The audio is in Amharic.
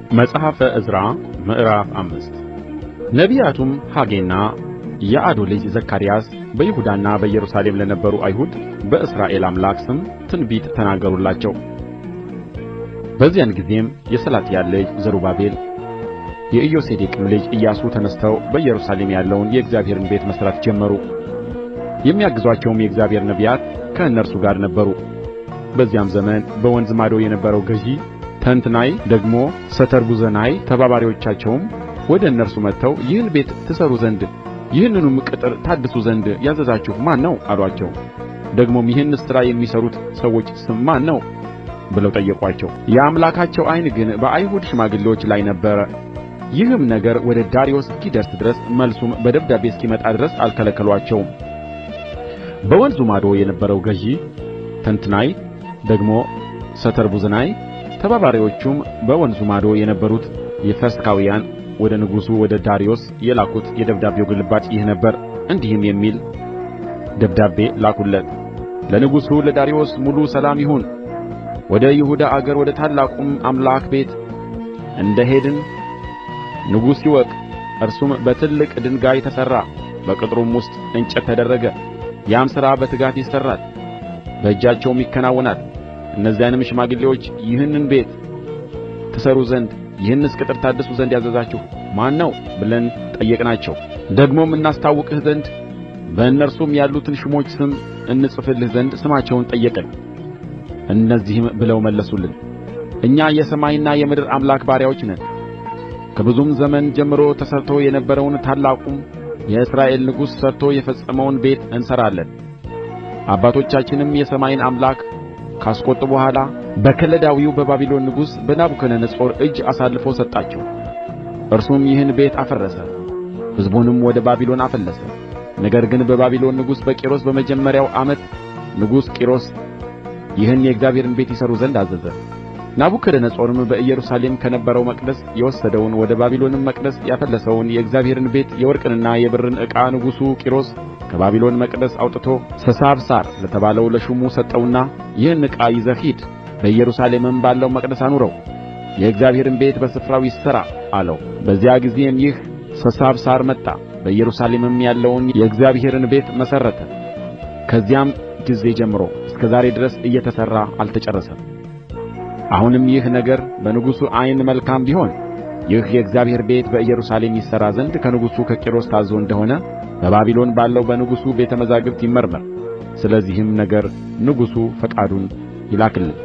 መጽሐፈ ዕዝራ ምዕራፍ 5 ነቢያቱም ሐጌና የአዶ ልጅ ዘካርያስ በይሁዳና በኢየሩሳሌም ለነበሩ አይሁድ በእስራኤል አምላክ ስም ትንቢት ተናገሩላቸው። በዚያን ጊዜም የሰላትያል ልጅ ዘሩባቤል የኢዮሴዴቅም ልጅ ኢያሱ ተነሥተው በኢየሩሳሌም ያለውን የእግዚአብሔርን ቤት መሥራት ጀመሩ። የሚያግዙአቸውም የእግዚአብሔር ነቢያት ከእነርሱ ጋር ነበሩ። በዚያም ዘመን በወንዝ ማዶ የነበረው ገዥ ተንትናይ ደግሞ ሰተርቡዝናይ ተባባሪዎቻቸውም ወደ እነርሱ መጥተው ይህን ቤት ትሠሩ ዘንድ ይህንኑም ቅጥር ታድሱ ዘንድ ያዘዛችሁ ማን ነው አሉአቸው። ደግሞም ይህን ሥራ የሚሠሩት ሰዎች ስም ማን ነው ብለው ጠየቋቸው። የአምላካቸው ዓይን ግን በአይሁድ ሽማግሌዎች ላይ ነበረ። ይህም ነገር ወደ ዳርዮስ እስኪደርስ ድረስ መልሱም በደብዳቤ እስኪመጣ ድረስ አልከለከሉአቸውም። በወንዙ ማዶ የነበረው ገዥ ተንትናይ ደግሞ ሰተርቡዝናይ ተባባሪዎቹም በወንዙ ማዶ የነበሩት የፈስካውያን ወደ ንጉሡ ወደ ዳርዮስ የላኩት የደብዳቤው ግልባጭ ይህ ነበረ። እንዲህም የሚል ደብዳቤ ላኩለት። ለንጉሡ ለዳርዮስ ሙሉ ሰላም ይሁን። ወደ ይሁዳ አገር ወደ ታላቁም አምላክ ቤት እንደ ሄድን ንጉሡ ይወቅ። እርሱም በትልቅ ድንጋይ ተሠራ፣ በቅጥሩም ውስጥ እንጨት ተደረገ። ያም ሥራ በትጋት ይሠራል፣ በእጃቸውም ይከናወናል። እነዚያንም ሽማግሌዎች ይህንን ቤት ትሠሩ ዘንድ ይህንስ ቅጥር ታድሱ ዘንድ ያዘዛችሁ ማን ነው ብለን ጠየቅናቸው። ደግሞም እናስታውቅህ ዘንድ በእነርሱም ያሉትን ሹሞች ስም እንጽፍልህ ዘንድ ስማቸውን ጠየቅን። እነዚህም ብለው መለሱልን፣ እኛ የሰማይና የምድር አምላክ ባሪያዎች ነን። ከብዙም ዘመን ጀምሮ ተሠርቶ የነበረውን ታላቁም የእስራኤል ንጉሥ ሠርቶ የፈጸመውን ቤት እንሠራለን። አባቶቻችንም የሰማይን አምላክ ካስቈጡ በኋላ በከለዳዊው በባቢሎን ንጉሥ በናቡከደነፆር እጅ አሳልፎ ሰጣቸው። እርሱም ይህን ቤት አፈረሰ፣ ሕዝቡንም ወደ ባቢሎን አፈለሰ። ነገር ግን በባቢሎን ንጉሥ በቂሮስ በመጀመሪያው ዓመት ንጉሥ ቂሮስ ይህን የእግዚአብሔርን ቤት ይሠሩ ዘንድ አዘዘ። ናቡከደነፆርም በኢየሩሳሌም ከነበረው መቅደስ የወሰደውን ወደ ባቢሎንም መቅደስ ያፈለሰውን የእግዚአብሔርን ቤት የወርቅንና የብርን ዕቃ ንጉሡ ቂሮስ ከባቢሎን መቅደስ አውጥቶ ሰሳብሳር ለተባለው ለሹሙ ሰጠውና ይህን ዕቃ ይዘህ ሂድ፣ በኢየሩሳሌምም ባለው መቅደስ አኑረው፣ የእግዚአብሔርን ቤት በስፍራው ይሠራ አለው። በዚያ ጊዜም ይህ ሰሳብሳር መጣ፣ በኢየሩሳሌምም ያለውን የእግዚአብሔርን ቤት መሠረተ። ከዚያም ጊዜ ጀምሮ እስከ ዛሬ ድረስ እየተሠራ አልተጨረሰም። አሁንም ይህ ነገር በንጉሡ ዓይን መልካም ቢሆን ይህ የእግዚአብሔር ቤት በኢየሩሳሌም ይሠራ ዘንድ ከንጉሡ ከቂሮስ ታዝዞ እንደሆነ በባቢሎን ባለው በንጉሡ ቤተ መዛግብት ይመርመር። ስለዚህም ነገር ንጉሡ ፈቃዱን ይላክልን።